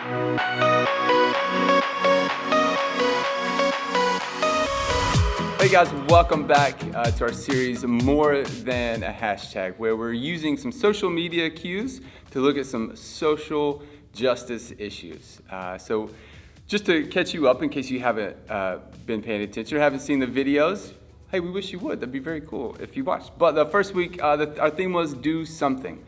Hey guys, welcome back to our series, More Than a Hashtag, where we're using some social media cues to look at some social justice issues. So just to catch you up in case you haven't been paying attention or haven't seen the videos, hey, we wish you would. That'd be very cool if you watched. But the first week, our theme was do something.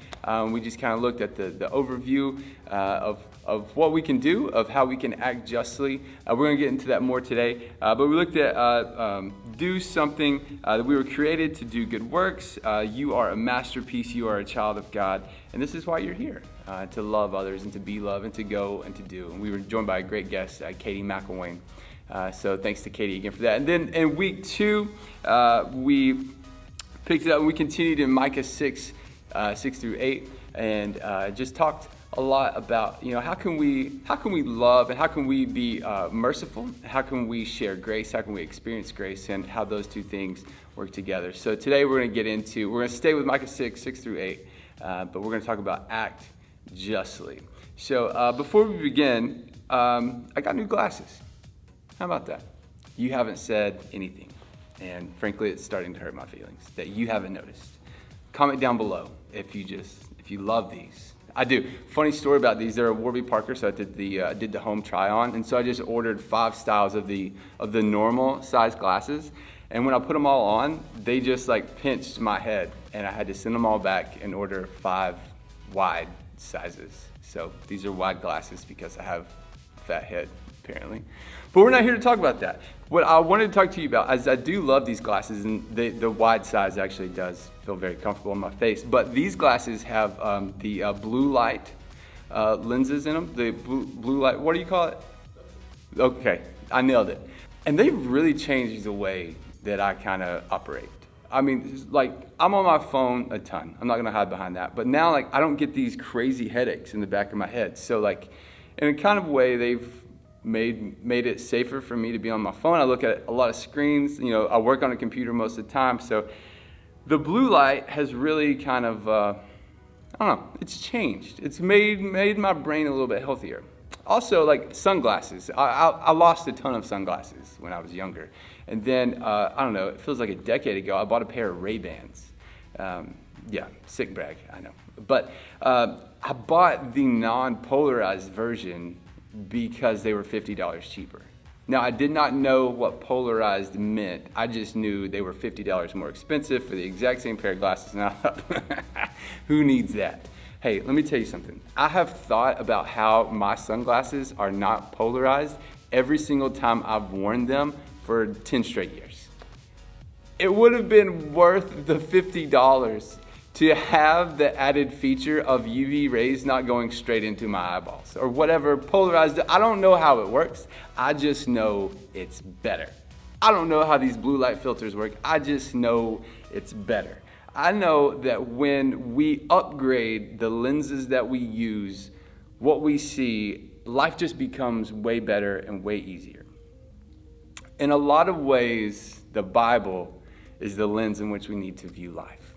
We just kind of looked at the overview of what we can do, of how we can act justly. We're going to get into that more today. But we looked at do something, that we were created to do good works. You are a masterpiece. You are a child of God. And this is why you're here, to love others and to be loved and to go and to do. And we were joined by a great guest, Katie McElwain. So thanks to Katie again for that. And then in week 2, we picked it up and we continued in Micah 6 through 8, and just talked a lot about, how can we love and how can we be merciful? How can we share grace? How can we experience grace? And how those two things work together. So today we're going to stay with Micah 6 through 8, but we're going to talk about act justly. So before we begin, I got new glasses. How about that? You haven't said anything, and frankly, it's starting to hurt my feelings that you haven't noticed. Comment down below if you love these. I do. Funny story about these. They're a Warby Parker, so I did the home try on, and so I just ordered 5 styles of the normal size glasses, and when I put them all on, they just pinched my head, and I had to send them all back and order 5 wide sizes. So these are wide glasses because I have a fat head, apparently. But we're not here to talk about that. What I wanted to talk to you about is I do love these glasses, and the wide size actually does feel very comfortable on my face. But these glasses have the blue light lenses in them. The blue light, what do you call it? Okay, I nailed it. And they've really changed the way that I kind of operate. I mean, I'm on my phone a ton. I'm not gonna hide behind that. But now, I don't get these crazy headaches in the back of my head. So, in a kind of way, they've made it safer for me to be on my phone. I look at a lot of screens. I work on a computer most of the time. So the blue light has really kind of, I don't know, it's changed. It's made my brain a little bit healthier. Also, sunglasses. I lost a ton of sunglasses when I was younger. And then, I don't know, it feels like a decade ago, I bought a pair of Ray-Bans. Yeah, sick brag, I know. But I bought the non-polarized version because they were $50 cheaper. Now, I did not know what polarized meant. I just knew they were $50 more expensive for the exact same pair of glasses. And I thought, who needs that? Hey, let me tell you something. I have thought about how my sunglasses are not polarized every single time I've worn them for 10 straight years. It would have been worth the $50 to have the added feature of UV rays not going straight into my eyeballs or whatever polarized. I don't know how it works. I just know it's better. I don't know how these blue light filters work. I just know it's better. I know that when we upgrade the lenses that we use, what we see, life just becomes way better and way easier. In a lot of ways, the Bible is the lens in which we need to view life.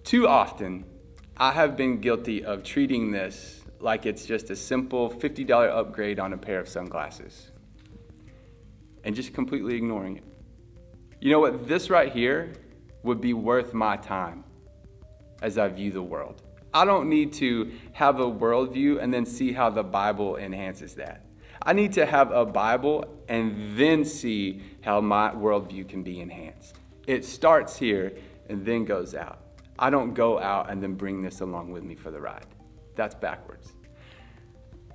Too often, I have been guilty of treating this like it's just a simple $50 upgrade on a pair of sunglasses and just completely ignoring it. You know what? This right here would be worth my time as I view the world. I don't need to have a worldview and then see how the Bible enhances that. I need to have a Bible and then see how my worldview can be enhanced. It starts here and then goes out. I don't go out and then bring this along with me for the ride. That's backwards.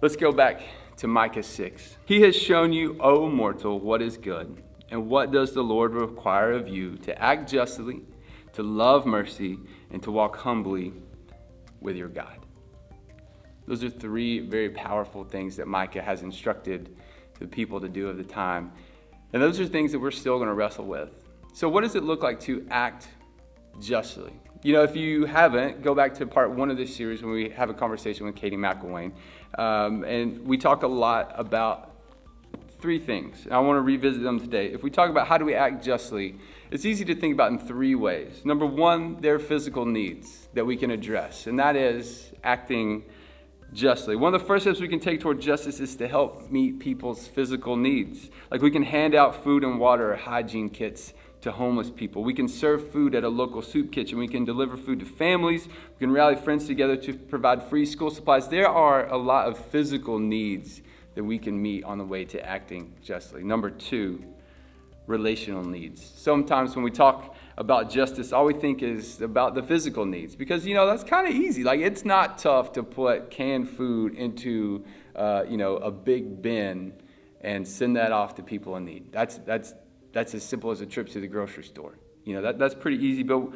Let's go back to Micah 6. He has shown you, O mortal, what is good, and what does the Lord require of you? To act justly, to love mercy, and to walk humbly with your God. Those are 3 very powerful things that Micah has instructed the people to do of the time. And those are things that we're still going to wrestle with. So what does it look like to act justly? If you haven't, go back to part 1 of this series when we have a conversation with Katie McElwain. And we talk a lot about 3 things. And I want to revisit them today. If we talk about how do we act justly, it's easy to think about in 3 ways. Number 1, there are physical needs that we can address. And that is acting justly. One of the first steps we can take toward justice is to help meet people's physical needs. Like we can hand out food and water or hygiene kits to homeless people. We can serve food at a local soup kitchen. We can deliver food to families. We can rally friends together to provide free school supplies. There are a lot of physical needs that we can meet on the way to acting justly. Number 2, relational needs. Sometimes when we talk about justice, all we think is about the physical needs because, that's kind of easy. Like, it's not tough to put canned food into, a big bin and send that off to people in need. That's as simple as a trip to the grocery store. That's pretty easy, but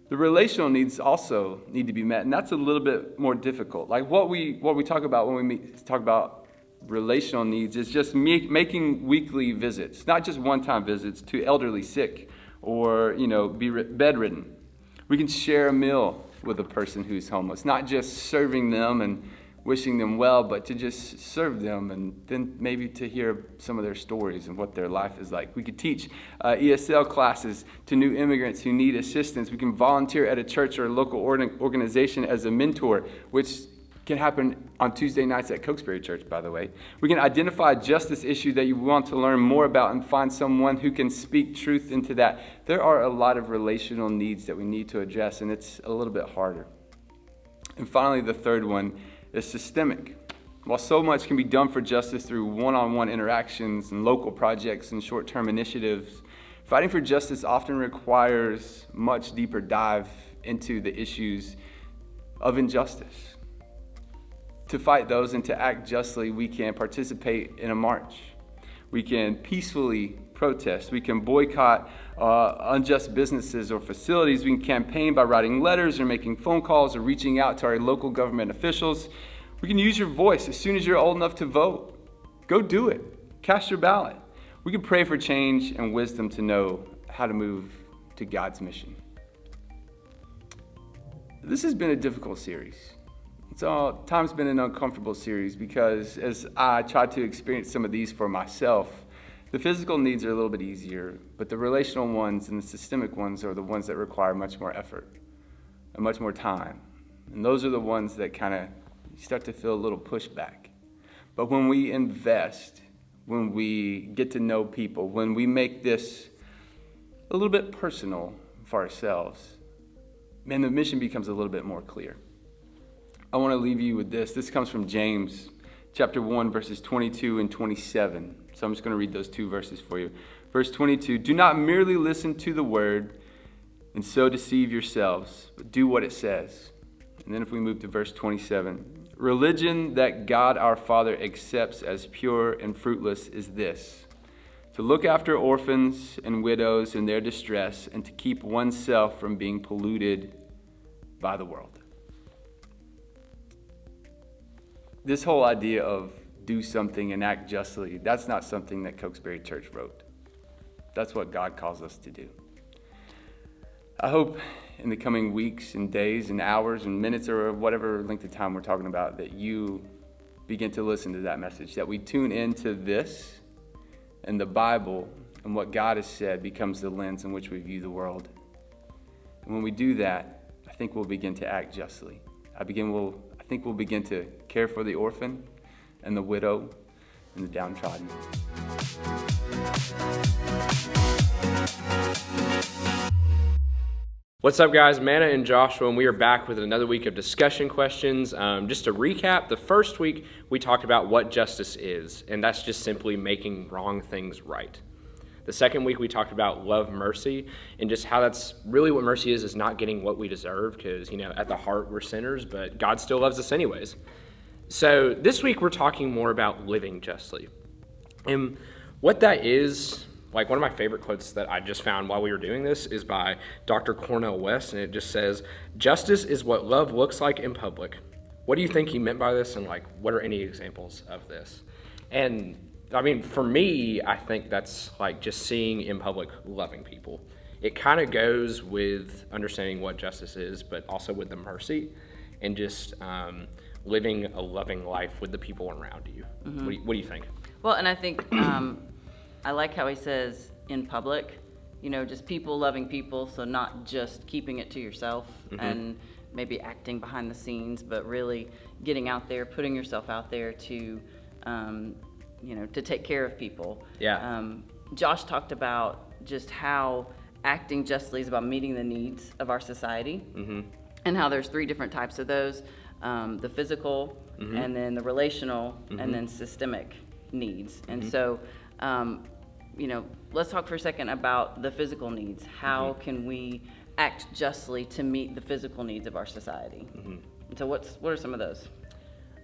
the relational needs also need to be met, and that's a little bit more difficult. Like what we talk about when we talk about relational needs is just making weekly visits, not just one-time visits to elderly, sick, or be bedridden. We can share a meal with a person who's homeless, not just serving them and wishing them well, but to just serve them and then maybe to hear some of their stories and what their life is like. We could teach ESL classes to new immigrants who need assistance. We can volunteer at a church or a local organization as a mentor, which can happen on Tuesday nights at Cokesbury Church, by the way. We can identify a justice issue that you want to learn more about and find someone who can speak truth into that. There are a lot of relational needs that we need to address, and it's a little bit harder. And finally, the third one is systemic. While so much can be done for justice through one-on-one interactions and local projects and short-term initiatives, fighting for justice often requires much deeper dive into the issues of injustice. To fight those and to act justly, we can participate in a march. We can peacefully protest. We can boycott unjust businesses or facilities. We can campaign by writing letters or making phone calls or reaching out to our local government officials. We can use your voice as soon as you're old enough to vote. Go do it. Cast your ballot. We can pray for change and wisdom to know how to move to God's mission. This has been a difficult series. Time's been an uncomfortable series because as I tried to experience some of these for myself, the physical needs are a little bit easier, but the relational ones and the systemic ones are the ones that require much more effort and much more time. And those are the ones that kind of start to feel a little pushback. But when we invest, when we get to know people, when we make this a little bit personal for ourselves, man, the mission becomes a little bit more clear. I want to leave you with this. This comes from James chapter 1, verses 22 and 27. So I'm just going to read those 2 verses for you. Verse 22, do not merely listen to the word and so deceive yourselves, but do what it says. And then if we move to verse 27, religion that God our Father accepts as pure and fruitless is this, to look after orphans and widows in their distress and to keep oneself from being polluted by the world. This whole idea of do something and act justly, that's not something that Cokesbury Church wrote. That's what God calls us to do. I hope in the coming weeks and days and hours and minutes or whatever length of time we're talking about that you begin to listen to that message, that we tune into this and the Bible and what God has said becomes the lens in which we view the world. And when we do that, I think we'll begin to act justly. I think we'll begin to care for the orphan and the widow and the downtrodden. What's up, guys? Manna and Joshua, and we are back with another week of discussion questions. Just to recap, the first week we talked about what justice is, and that's just simply making wrong things right. The second week we talked about love mercy and just how that's really what mercy is not getting what we deserve because, at the heart we're sinners, but God still loves us anyways. So this week we're talking more about living justly. And what that is, like one of my favorite quotes that I just found while we were doing this is by Dr. Cornel West, and it just says, justice is what love looks like in public. What do you think he meant by this, and what are any examples of this? And for me, I think that's just seeing in public loving people. It kind of goes with understanding what justice is, but also with the mercy and just living a loving life with the people around you. Mm-hmm. What do you think? Well, and I think I like how he says in public, just people loving people, so not just keeping it to yourself. Mm-hmm. And maybe acting behind the scenes, but really getting out there, putting yourself out there to, to take care of people. Yeah. Josh talked about just how acting justly is about meeting the needs of our society, and how there's 3 different types of those, the physical, and then the relational, and then systemic needs. And so, let's talk for a second about the physical needs. How can we act justly to meet the physical needs of our society? And so what are some of those?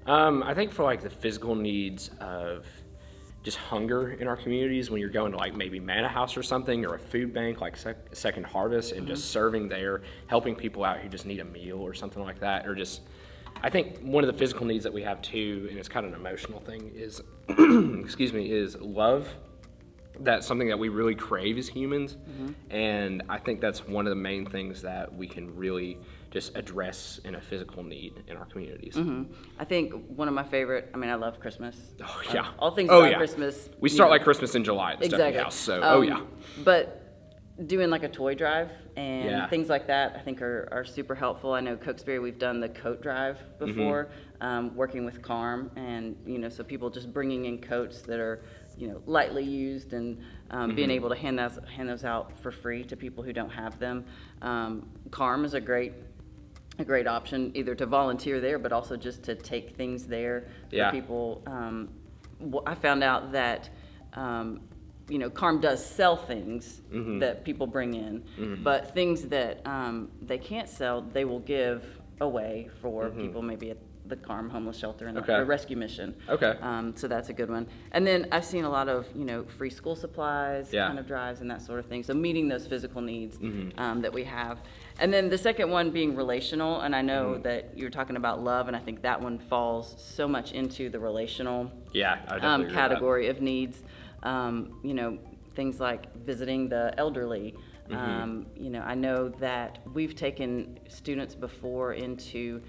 I think for like the physical needs of just hunger in our communities, when you're going to like maybe Manna House or something, or a food bank like Second Harvest, and just serving there, helping people out who just need a meal or something like that, or just, I think one of the physical needs that we have too, and it's kind of an emotional thing, is, is love. That's something that we really crave as humans, and I think that's one of the main things that we can really just address in a physical need in our communities. I think one of my favorite, I love Christmas. Oh, yeah. All things about Christmas. We start like Christmas in July at the Stephanie House, so, But doing like a toy drive and things like that, I think are super helpful. I know Cokesbury, we've done the coat drive before, working with Carm, and, so people just bringing in coats that are, lightly used, and being able to hand those out for free to people who don't have them. Carm is a great option, either to volunteer there, but also just to take things there for people. I found out that Carm does sell things that people bring in, but things that they can't sell, they will give away for people maybe at the Carm homeless shelter and the rescue mission. So that's a good one. And then I've seen a lot of, free school supplies kind of drives and that sort of thing. So meeting those physical needs that we have. And then the second one being relational, and I know that you're talking about love, and I think that one falls so much into the relational category of needs. Things like visiting the elderly. I know that we've taken students before into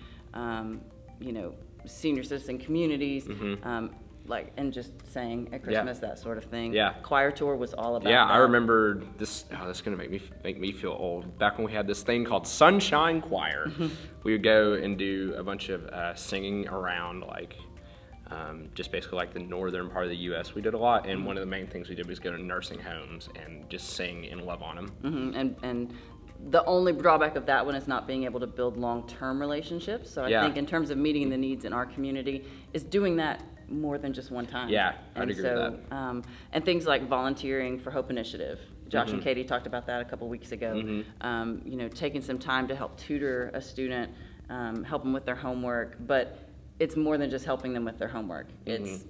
senior citizen communities, and just sang at Christmas, that sort of thing. Choir tour was all about that. I remember this. Oh, this is gonna make me feel old. Back when we had this thing called Sunshine Choir, we would go and do a bunch of singing around just basically like the northern part of the U.S. We did a lot, and one of the main things we did was go to nursing homes and just sing and love on them. And the only drawback of that one is not being able to build long-term relationships. So I think in terms of meeting the needs in our community, is doing that more than just one time. I'd agree with that. And things like volunteering for Hope Initiative. Josh and Katie talked about that a couple weeks ago. Taking some time to help tutor a student, help them with their homework, but it's more than just helping them with their homework. It's,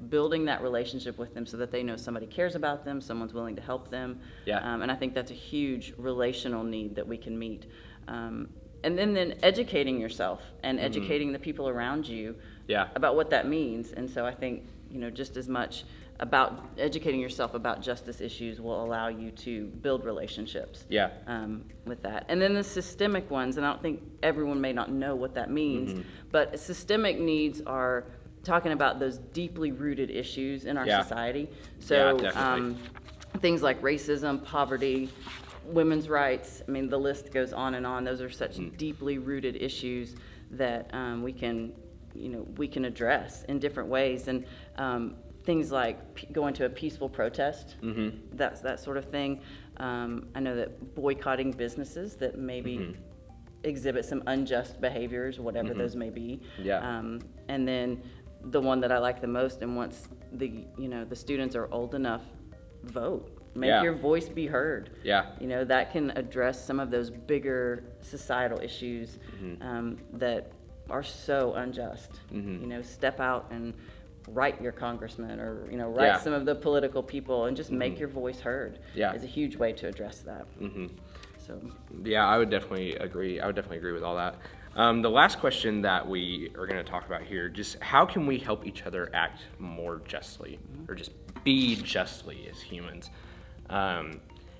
building that relationship with them so that they know somebody cares about them, someone's willing to help them. And I think that's a huge relational need that we can meet. And then educating yourself and educating the people around you about what that means. And so I think, just as much about educating yourself about justice issues will allow you to build relationships with that. And then the systemic ones, and I don't think everyone may not know what that means, but systemic needs are talking about those deeply rooted issues in our society. So things like racism, poverty, women's rights, the list goes on and on. Those are such deeply rooted issues that we can address in different ways. And things like going to a peaceful protest, that sort of thing. I know that boycotting businesses that maybe exhibit some unjust behaviors, whatever those may be. And then the one that I like the most, and once the students are old enough, vote. Make your voice be heard. That can address some of those bigger societal issues that are so unjust. Step out and write your congressman, or write some of the political people, and just make your voice heard. Is a huge way to address that. So I would definitely agree. I would definitely agree with all that. The last question that we are going to talk about here, just how can we help each other act more justly, or just be justly as humans? And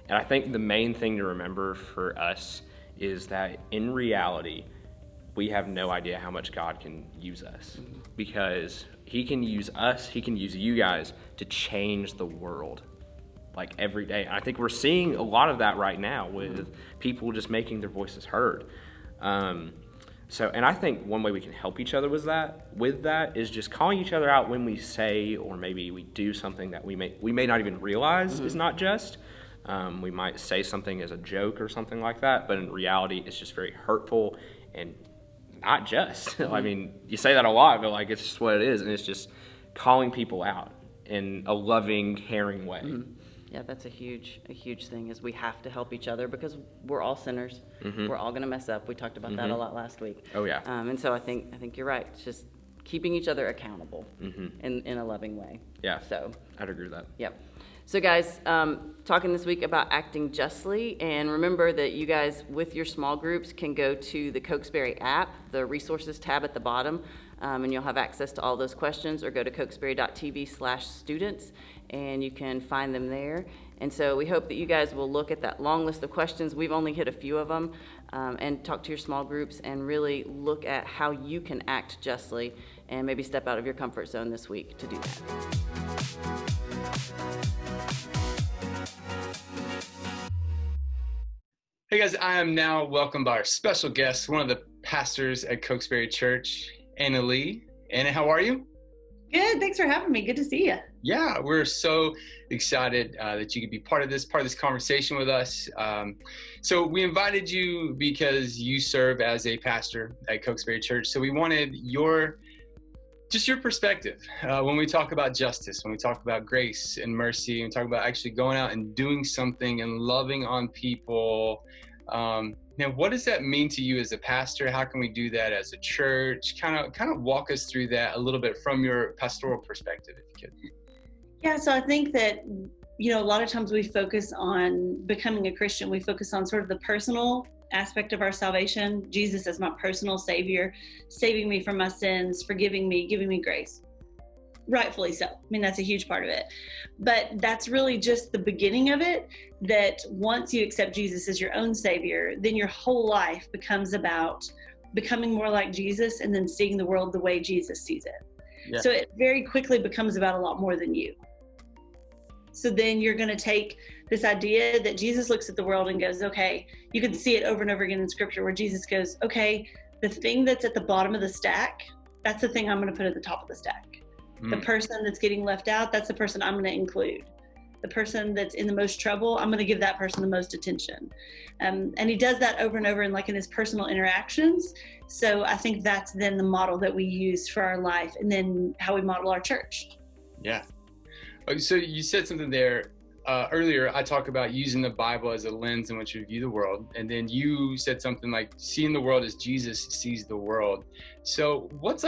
I think the main thing to remember for us is that in reality, we have no idea how much God can use us, because he can use us, he can use you guys to change the world, like every day. I think we're seeing a lot of that right now with people just making their voices heard. And I think one way we can help each other with that is just calling each other out when we say, or maybe we do something that we may not even realize is not just. We might say something as a joke or something like that, but in reality, it's just very hurtful and not just. I mean, you say that a lot, but like it's just what it is, and it's just calling people out in a loving, caring way. Yeah, that's a huge thing, is we have to help each other because we're all sinners. We're all going to mess up. We talked about that a lot last week. Oh, yeah. And so I think you're right. It's just keeping each other accountable in a loving way. Yeah, so I'd agree with that. Yep. So guys, talking this week about acting justly, and remember that you guys with your small groups can go to the Cokesbury app, the resources tab at the bottom, and you'll have access to all those questions, or go to cokesbury.tv/students, and you can find them there. And so we hope that you guys will look at that long list of questions. We've only hit a few of them, and talk to your small groups and really look at how you can act justly, and maybe step out of your comfort zone this week to do that. Hey guys, I am now welcomed by our special guest, one of the pastors at Cokesbury Church, Anna Lee. Anna, how are you? Good. Thanks for having me. Good to see you. Yeah, we're so excited that you could be part of this conversation with us. So we invited you because you serve as a pastor at Cokesbury Church. So we wanted your perspective when we talk about justice, when we talk about grace and mercy, and we talk about actually going out and doing something and loving on people. Now, what does that mean to you as a pastor? How can we do that as a church? Kind of walk us through that a little bit from your pastoral perspective, if you could. Yeah, so I think that, a lot of times we focus on becoming a Christian. We focus on sort of the personal aspect of our salvation. Jesus as my personal Savior, saving me from my sins, forgiving me, giving me grace. Rightfully so. I mean, that's a huge part of it. But that's really just the beginning of it, that once you accept Jesus as your own Savior, then your whole life becomes about becoming more like Jesus and then seeing the world the way Jesus sees it. Yeah. So it very quickly becomes about a lot more than you. So then you're going to take this idea that Jesus looks at the world and goes, okay, you can see it over and over again in Scripture where Jesus goes, okay, the thing that's at the bottom of the stack, that's the thing I'm going to put at the top of the stack. The person that's getting left out, that's the person I'm going to include. The person that's in the most trouble, I'm going to give that person the most attention. And he does that over and over in his personal interactions. So I think that's then the model that we use for our life, and then how we model our church. Yeah. So you said something there earlier. I talk about using the Bible as a lens in which you view the world. And then you said something like seeing the world as Jesus sees the world. So what's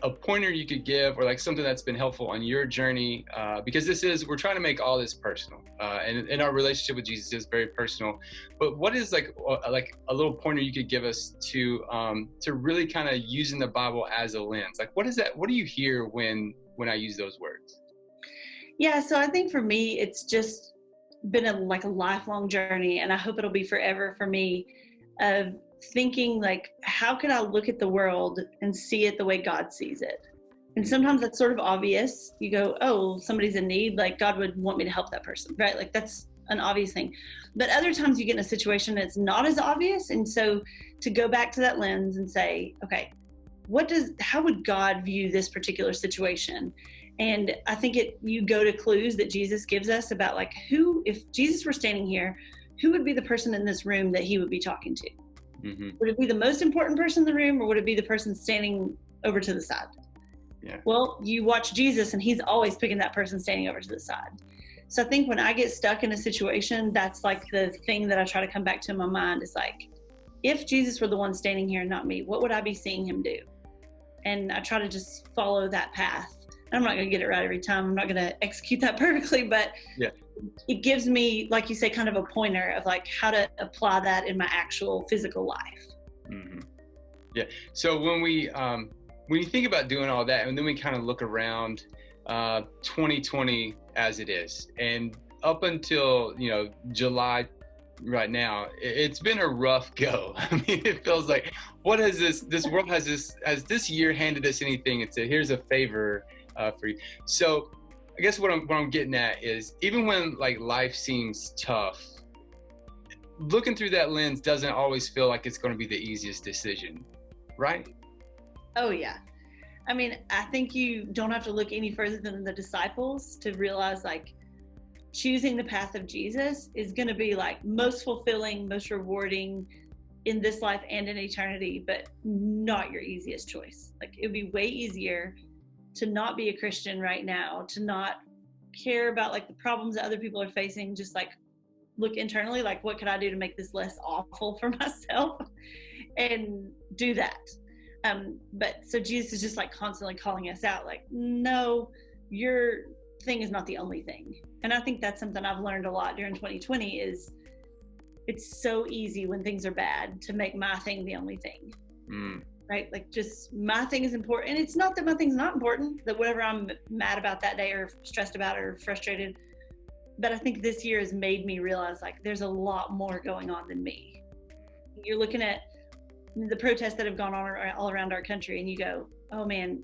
a pointer you could give, or something that's been helpful on your journey, because we're trying to make all this personal, and in our relationship with Jesus is very personal. But what is a little pointer you could give us to really kind of using the Bible as a lens? What is that? What do you hear when I use those words? Yeah, so I think for me, it's just been a lifelong journey, and I hope it'll be forever for me, of thinking how can I look at the world and see it the way God sees it? And sometimes that's sort of obvious. You go, oh, somebody's in need, God would want me to help that person, right? That's an obvious thing. But other times you get in a situation that's not as obvious. And so to go back to that lens and say, okay, how would God view this particular situation? And I think you go to clues that Jesus gives us about if Jesus were standing here, who would be the person in this room that he would be talking to? Mm-hmm. Would it be the most important person in the room, or would it be the person standing over to the side? Yeah. Well, you watch Jesus and he's always picking that person standing over to the side. So I think when I get stuck in a situation, that's the thing that I try to come back to in my mind is if Jesus were the one standing here and not me, what would I be seeing him do? And I try to just follow that path. I'm not going to get it right every time. I'm not going to execute that perfectly, but yeah, it gives me, like you say, kind of a pointer of how to apply that in my actual physical life. Mm-hmm. Yeah. So when you think about doing all that, and then we kind of look around 2020 as it is, and up until July right now, it's been a rough go. I mean, it feels like, what has this world has this year handed us anything and said, here's a favor for you? So I guess what I'm getting at is, even when life seems tough, looking through that lens doesn't always feel like it's going to be the easiest decision. right? Oh, yeah. I mean, I think you don't have to look any further than the disciples to realize like choosing the path of Jesus is going to be like most fulfilling, most rewarding in this life and in eternity, but not your easiest choice. Like it would be way easier to not be a Christian right now, to not care about like the problems that other people are facing, just like look internally, like what could I do to make this less awful for myself and do that. But so Jesus is just like constantly calling us out, like, no, your thing is not the only thing. And I think that's something I've learned a lot during 2020 is it's so easy when things are bad to make my thing the only thing. Right? Like just my thing is important. And it's not that my thing's not important, that whatever I'm mad about that day or stressed about or frustrated. But I think this year has made me realize like there's a lot more going on than me. You're looking at the protests that have gone on all around our country and you go, oh man,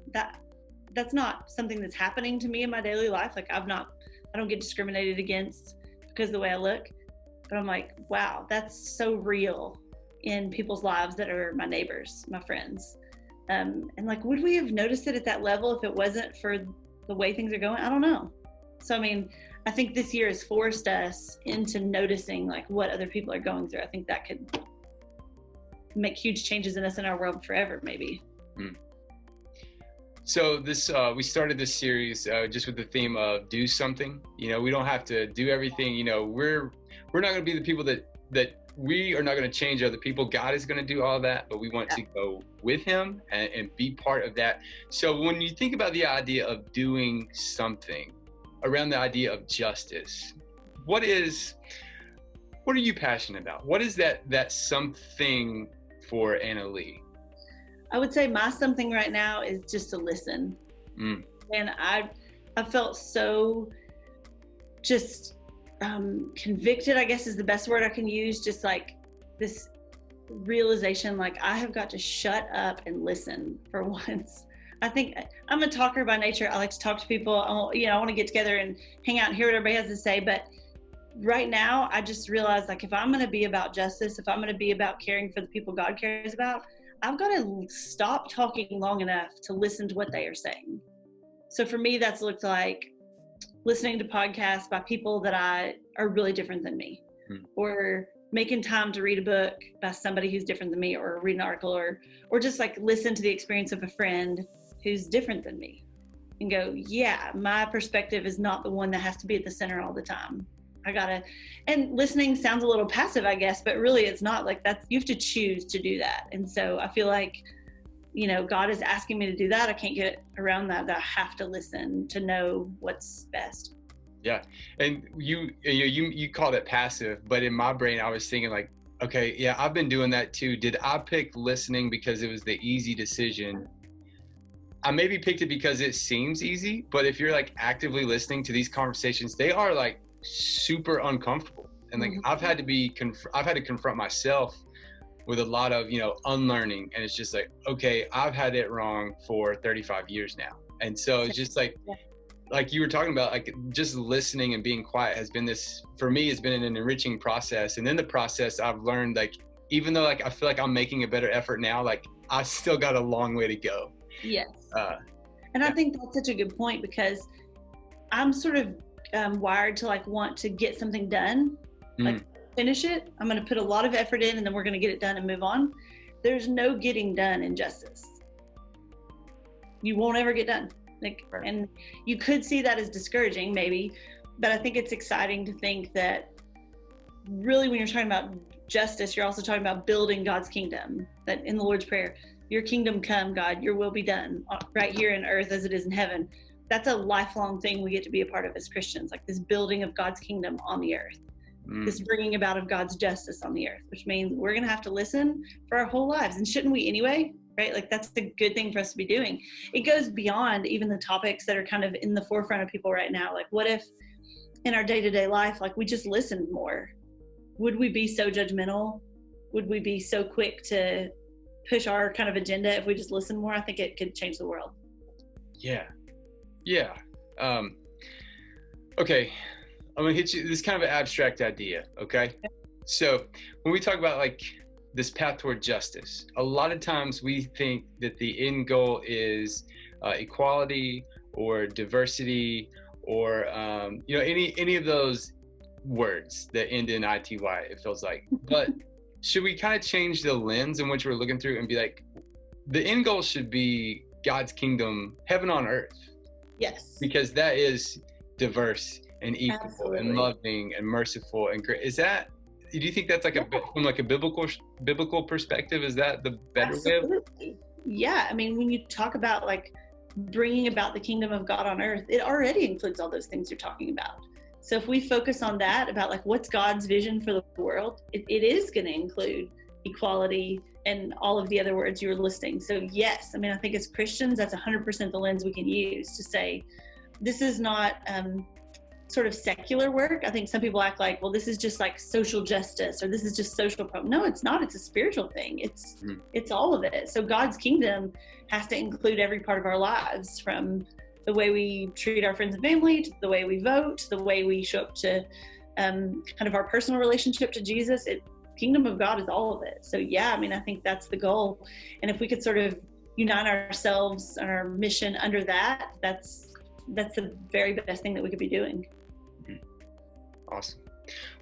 that's not something that's happening to me in my daily life. Like I don't get discriminated against because of the way I look. But I'm like, wow, that's so real in people's lives that are my neighbors, my friends. And like, would we have noticed it at that level if it wasn't for the way things are going? I don't know. So, I mean, I think this year has forced us into noticing like what other people are going through. I think that could make huge changes in us in our world forever, maybe. So this we started this series just with the theme of do something. You know, we don't have to do everything. You know, we're not going to be the people that we are not going to change other people. God is going to do all that, but we want to go with him and be part of that. So when you think about the idea of doing something around the idea of justice, what are you passionate about? What is that something for Anna Lee? I would say my something right now is just to listen. And I felt so just convicted, I guess is the best word I can use. Just like this realization, like I have got to shut up and listen for once. I think I'm a talker by nature. I like to talk to people. I want to get together and hang out and hear what everybody has to say. But right now, I just realized like if I'm going to be about justice, if I'm going to be about caring for the people God cares about, I've got to stop talking long enough to listen to what they are saying. So for me, that's looked like listening to podcasts by people that are really different than me, or making time to read a book by somebody who's different than me, or read an article, or just like listen to the experience of a friend who's different than me and go, yeah, my perspective is not the one that has to be at the center all the time. And listening sounds a little passive, I guess, but really it's not. Like you have to choose to do that. And so I feel like, God is asking me to do that. I can't get around that I have to listen to know what's best. Yeah. And you called it passive, but in my brain, I was thinking like, okay, yeah, I've been doing that too. Did I pick listening because it was the easy decision? I maybe picked it because it seems easy, but if you're like actively listening to these conversations, they are like super uncomfortable. And like, I've had to confront myself with a lot of, unlearning. And it's just like, okay, I've had it wrong for 35 years now. And so it's just like you were talking about, like just listening and being quiet has been for me, it's been an enriching process. And in the process, I've learned like, even though like, I feel like I'm making a better effort now, like I still got a long way to go. Yes. And I think that's such a good point because I'm sort of wired to like want to get something done, like finish it. I'm going to put a lot of effort in and then we're going to get it done and move on. There's no getting done in justice. You won't ever get done. And you could see that as discouraging maybe, but I think it's exciting to think that really when you're talking about justice, you're also talking about building God's kingdom. That in the Lord's Prayer, your kingdom come, God, your will be done right here in earth as it is in heaven. That's a lifelong thing we get to be a part of as Christians, like this building of God's kingdom on the earth, this bringing about of God's justice on the earth, which means we're going to have to listen for our whole lives. And shouldn't we anyway? Right? Like that's a good thing for us to be doing. It goes beyond even the topics that are kind of in the forefront of people right now. Like what if in our day-to-day life, like we just listened more? Would we be so judgmental? Would we be so quick to push our kind of agenda if we just listen more? I think it could change the world. Yeah. Okay. I'm going to hit you this kind of an abstract idea. Okay. So when we talk about like this path toward justice, a lot of times we think that the end goal is equality or diversity or any of those words that end in ity, it feels like. But should we kind of change the lens in which we're looking through and be like, the end goal should be God's kingdom, heaven on earth? Yes. Because that is diverse and equal Absolutely. and loving and merciful and great. Do you think that's like from like a biblical perspective? Is that the better way? Absolutely. Yeah. I mean, when you talk about like bringing about the kingdom of God on earth, it already includes all those things you're talking about. So if we focus on that, about like what's God's vision for the world, it is going to include equality and all of the other words you were listing. So yes, I mean, I think as Christians, that's 100% the lens we can use to say, this is not sort of secular work. I think some people act like, well, this is just like social justice or this is just social problem. No, it's not. It's a spiritual thing. It's all of it. So God's kingdom has to include every part of our lives, from the way we treat our friends and family, to the way we vote, to the way we show up to kind of our personal relationship to Jesus. Kingdom of God is all of it. So yeah, I mean, I think that's the goal. And if we could sort of unite ourselves and our mission under that, that's the very best thing that we could be doing. Awesome.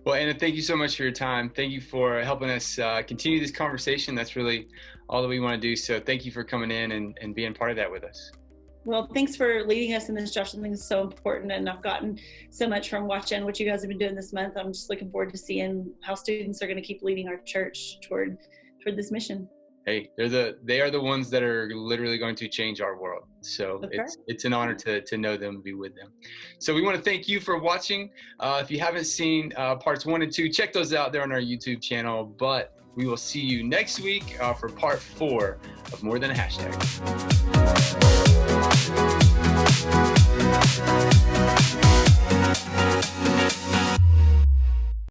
Well, Anna, thank you so much for your time. Thank you for helping us continue this conversation. That's really all that we want to do. So thank you for coming in and being part of that with us. Well, thanks for leading us in this, Josh. I think it's so important, and I've gotten so much from watching what you guys have been doing this month. I'm just looking forward to seeing how students are going to keep leading our church toward this mission. Hey, they are the ones that are literally going to change our world. So Okay. it's an honor to know them, be with them. So we want to thank you for watching. If you haven't seen parts 1 and 2, check those out there on our YouTube channel. But we will see you next week for part 4 of More Than a Hashtag.